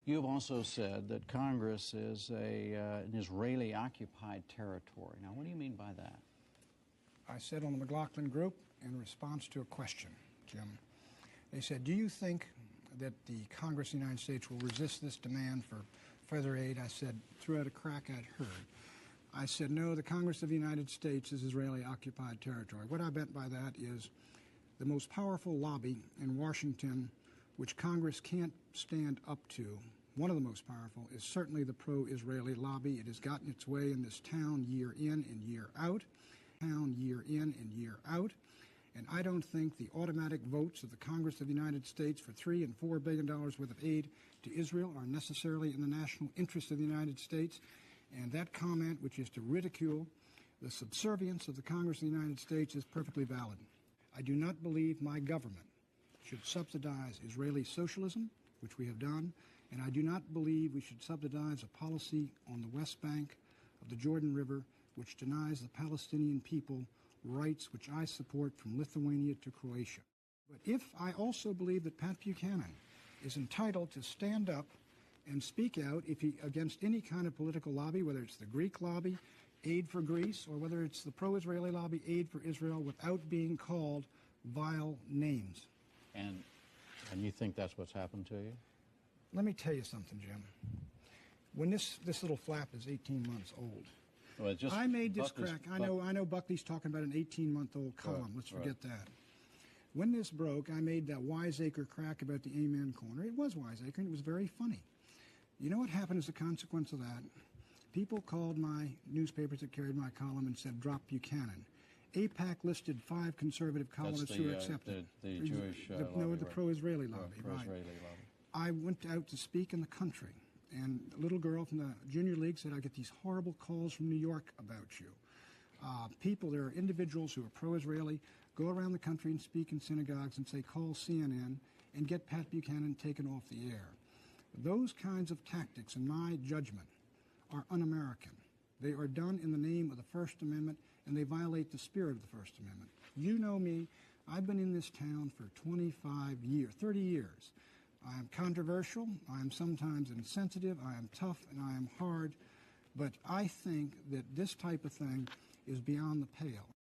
You've also said that Congress is an Israeli-occupied territory. Now, what do you mean by that? I said on the McLaughlin Group in response to a question, Jim, they said, do you think that the Congress of the United States will resist this demand for further aid? I said, threw out a crack I'd heard. I said, no, the Congress of the United States is Israeli-occupied territory. What I meant by that is the most powerful lobby in Washington, which Congress can't stand up to, one of the most powerful, is certainly the pro-Israeli lobby. It has gotten its way in this town year in and year out, and I don't think the automatic votes of the Congress of the United States for $3 and $4 billion worth of aid to Israel are necessarily in the national interest of the United States. And that comment, which is to ridicule the subservience of the Congress of the United States, is perfectly valid. I do not believe my government should subsidize Israeli socialism, which we have done, and I do not believe we should subsidize a policy on the West Bank of the Jordan River which denies the Palestinian people rights which I support from Lithuania to Croatia. But if I also believe that Pat Buchanan is entitled to stand up and speak out against any kind of political lobby, whether it's the Greek lobby, Aid for Greece, or whether it's the pro-Israeli lobby, Aid for Israel, without being called vile names. And you think that's what's happened to you? Let me tell you something, Jim. When this little flap is 18 months old, well, I made this crack. I know Buckley's talking about an 18-month-old column. Let's forget that. When this broke, I made that wiseacre crack about the Amen Corner. It was wiseacre, and it was very funny. You know what happened as a consequence of that? People called my newspapers that carried my column and said, drop Buchanan. AIPAC listed 5 conservative columnists who were accepted. The Jewish lobby, no, the pro-Israeli lobby, pro-Israeli right. lobby. I went out to speak in the country, and a little girl from the Junior League said, I get these horrible calls from New York about you. There are individuals who are pro-Israeli, go around the country and speak in synagogues and say, call CNN and get Pat Buchanan taken off the air. Those kinds of tactics, in my judgment, are un-American. They are done in the name of the First Amendment, and they violate the spirit of the First Amendment. You know me. I've been in this town for 25 years, 30 years. I am controversial. I am sometimes insensitive. I am tough, and I am hard. But I think that this type of thing is beyond the pale.